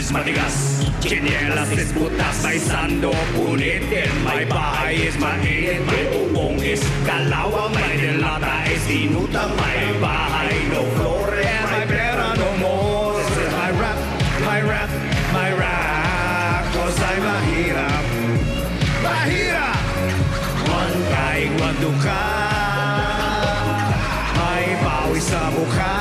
is matigas, chinelas is butas, may sando punitin, may bahay is mainit, may bubong is kalawa, may dilata is dinuta, may bahay no floor, and may pera no more. This is my rap, my rap, my rap, cause ay mahirap, mahirap, one kaing waduka, may bawi sa mukha.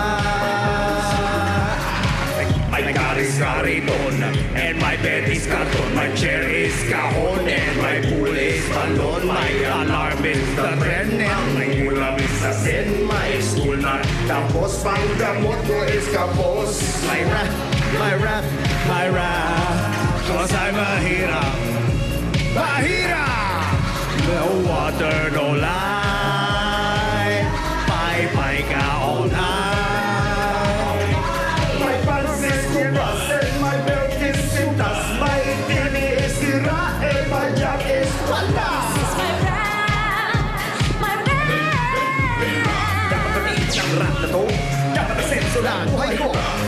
My car is kariton, and my bed is karton, my chair is kahon, and my pool is balon, my alarm is the tren, and my ulam is asin, my school na tapos, pang gamot ko is kapos. My rap, my rap, my rap, cause I'm mahirap, mahirap, no water, no light, pay ka all night.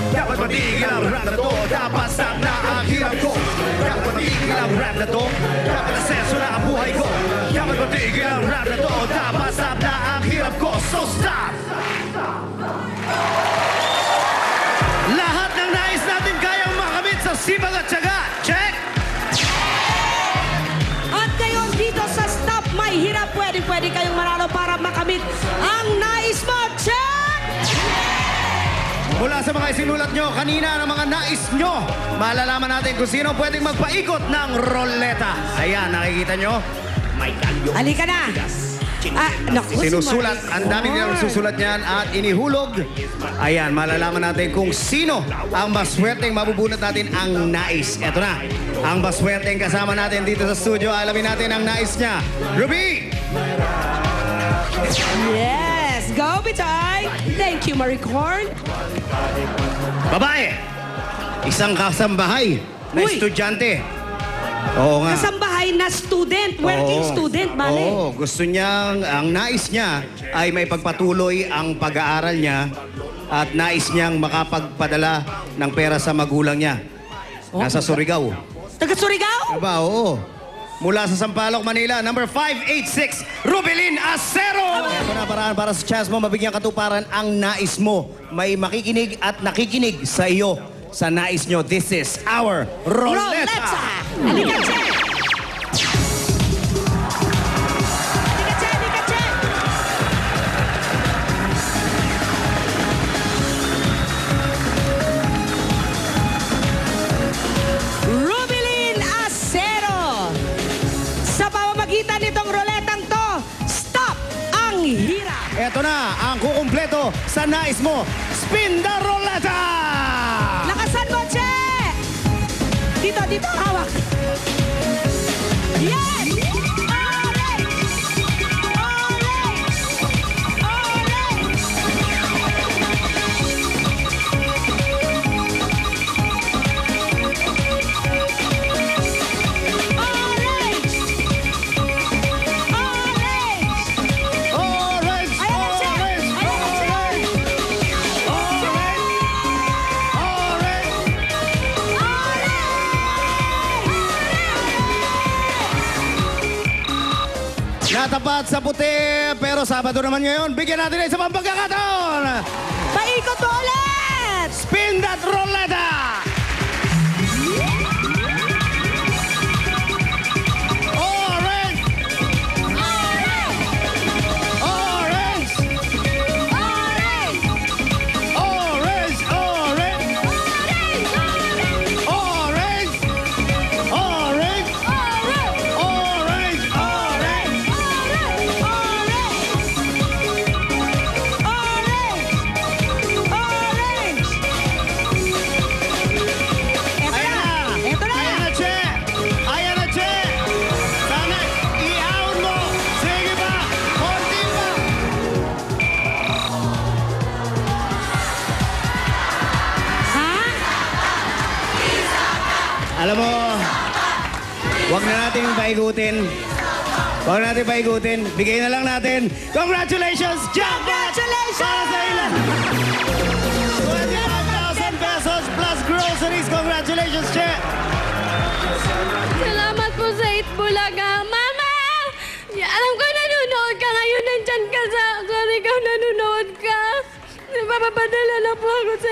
Dapat matigil ang rap na to, dapat stop na ang hirap ko. Dapat matigil ang rap na to, dapat asenso na ang buhay ko. Dapat matigil ang rap na to, dapat stop na ang hirap ko. So stop! Lahat ng nais natin kayang makamit sa sipag at tiyaga. Check! At ngayon dito sa Stop May Hirap, pwede kayong manalo para makamit ang nais mo. Check! Mula sa mga isinulat nyo kanina ng mga nais nyo, malalaman natin kung sino pwedeng magpaikot ng roleta. Ayan, nakikita nyo? May kalyo. Halika na. Naku, Sinusulat, ang dami nilang susulat niyan at inihulog. Ayan, malalaman natin kung sino ang maswerteng mabubunot natin ang nais. Eto na, ang maswerteng kasama natin dito sa studio. Alamin natin ang nais niya. Ruby! Yes, go Bitay. Thank you, Maricorn. Babae! Isang kasambahay na Uy. estudyante. Oo nga. Kasambahay na student, working student, bale. Oo, gusto niyang, ang nais niya ay may pagpatuloy ang pag-aaral niya at nais niyang makapagpadala ng pera sa magulang niya. Nasa Surigao. Taga Surigao? Diba? Oo. Mula sa Sampaloc, Manila, number 586, Rubelin Acero! Ito na paraan para sa chance mo, mabigyan katuparan ang nais mo. May makikinig at nakikinig sa iyo sa nais nyo. This is our Roleta! Halika, Che! Halika, Che! Rubelin Acero! Sa pamamagitan nitong roletang to, stop ang hirap! Ito na ang kukumpleto sa nais mo. Spin the Roleta! Lakasan mo, Che! Dito, hawak. Yes! Orange! Orange! Orange! Orange! Orange! Orange! Ayan na, Che! Orange! Ayan na, Che! Natapat sa puti, pero Sabado naman ngayon. Bigyan natin ng isa pang pagkakataon. Paikot mo ulit! Spin that Roleta! Orange! Orange! Orange! Orange! Orange! Orange! Orange! Orange! Ito na! Ayan na, Che! Ayan na, Che! Sana i-out mo! Sige pa! Konti pa! Ha? Alam mo, huwag na natin paikutin. Huwag natin paikutin. Bigay na lang natin. Congratulations, Jack! Congratulations! Para sa ilan? 25,000 pesos plus groceries. Congratulations, Che! Salamat po sa Itbulaga. Mama! Alam ko nanonood ka ngayon. Nandyan ka sa... Sorry ka, nanonood ka. Papapadala na po ako sa